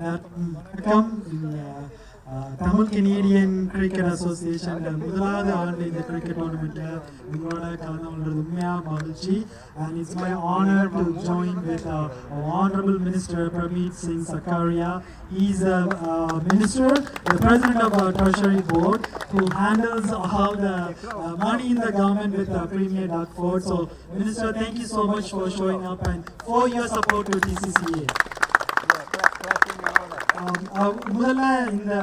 that come in Tamil Canadian Cricket Association முதலாவது ஆண்டு இந்த cricket tournamentல உங்களோட கலந்து கொள்றது உண்மையா மகிழ்ச்சி, and it's my honor to join with Honorable Minister Prameet Singh Sakaria. He's a minister, the president of our Treasury Board, who handles all the money in the government with Premier Doug Ford. So, Minister, thank you so much for showing up and for your support to TCCA. முதல்ல இந்த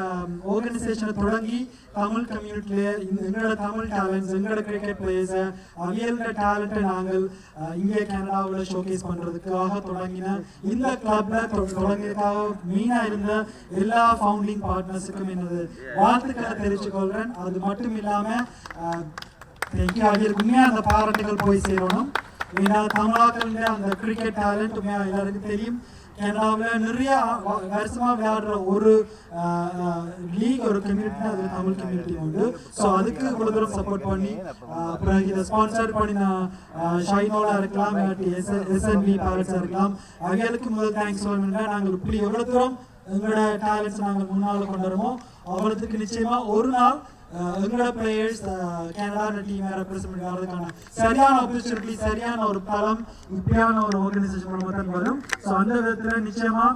ஆர்கனைசேஷனை தொடங்கி தமிழ் கம்யூனிட்டியில எங்களோட Tamil talents, எங்களோட cricket பிளேயர்ஸை அவியல்கிற டேலண்ட்டை நாங்கள் இங்கே கனடாவில் showcase பண்ணுறதுக்காக தொடங்கின இந்த கிளப்ல தொடங்கியதுக்காக மெயினாக இருந்த எல்லா ஃபவுண்டிங் பார்ட்னர்ஸுக்கும் என்னது வாழ்த்துக்களை தெரிவிச்சுக்கொள்கிறேன். அது மட்டும் இல்லாமல் தேங்க்யூ, அவியலுக்கு உண்மையாக அந்த பாராட்டுகள் போய் சேரணும். ஏன்னா தமிழாக்கள் அந்த கிரிக்கெட் டேலண்ட் உண்மையாக எல்லாருக்கும் தெரியும். கனடாவில் நிறைய வருஷமாக விளையாடுற ஒரு லீக், ஒரு கம்யூனிட்டினா அது தமிழ் கம்யூனிட்டி உண்டு. ஸோ அதுக்கு இவ்வளோ தூரம் சப்போர்ட் பண்ணி அப்புறம் இதை ஸ்பான்சர் பண்ணின ஷைனோலா இருக்கலாம், எஸ்என்பி பேரட்ஸாக இருக்கலாம், அவைகளுக்கு முதல் தேங்க்ஸ் சொல்லணும்னா நாங்கள் இப்படி எவ்வளோ தூரம் எங்களோட டேலண்ட்ஸ் நாங்கள் முன்னால் கொண்டு வரமோ அவ்வளோத்துக்கு நிச்சயமாக ஒரு நாள் எங்களோட பிளேயர்ஸ் கனடா டீமை ரெப்ரசென்ட் பண்ணுறதுக்கான சரியான ஆப்பர்ச்சுனிட்டி, சரியான ஒரு பலம் இப்படியான ஒரு ஆர்கனைசேஷன் மூலமாக தான் வரும். ஸோ அந்த விதத்தில் நிச்சயமா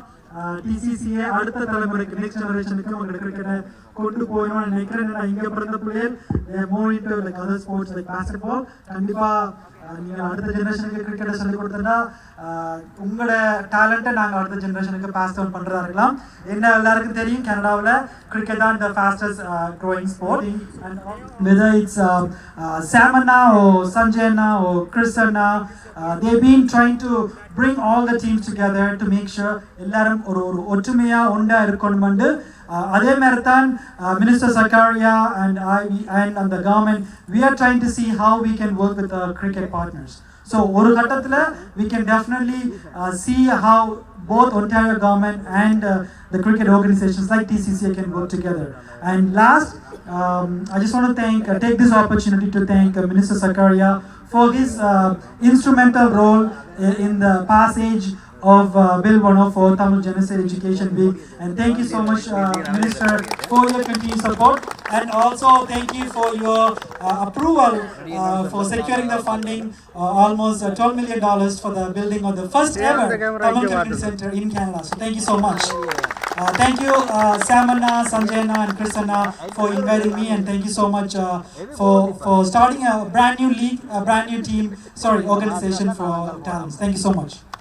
டிசிசிஏ அடுத்த தலைமுறைக்கு, நெக்ஸ்ட் ஜெனரேஷனுக்கு உங்களோட கிரிக்கெட்டை கொண்டு போயணும்னு நினைக்கிறேன். இங்கே பிறந்த பிள்ளைகள் மோர் into like other sports like basketball. கண்டிப்பாக நீங்கள் அடுத்த ஜெனரேஷனுக்கு கிரிக்கெட்டை சொல்லிக் கொடுத்தா உங்களோட டேலண்ட்டை நாங்கள் அடுத்த ஜெனரேஷனுக்கு பாஸ் டவுன் பண்ணுறதா இருக்கலாம். என்ன எல்லாருக்கும் தெரியும், கனடாவில் கிரிக்கெட் தான் the fastest growing sport. And whether it's Samana or Sanjayana or Krisana, they've been trying to bring all the teams together to make sure எல்லாரும் ஒரு ஒற்றுமையா ஒன்றா இருக்கணும்னு. அதே மாதிரி தான் minister Sakariya and the government, we are trying to see how we can work with the cricket partners. So ஒரு கட்டத்தில் we can definitely see how both Ontario government and the cricket organizations like TCCA can work together. And last, I just want to take this opportunity to thank Minister Sakaria for his instrumental role in the passage of Bill 104, Tamil Genocide Education Bill. And thank you so much, Minister, for your continued support. And also thank you for your approval for securing the funding, almost $12 million for the building of the first ever Tamil Community Center in Canada. So thank you so much. Thank you, Samana, Sanjayana, and Krisana for inviting me, and thank you so much for starting a brand new league, a brand new organization for talents. Thank you so much.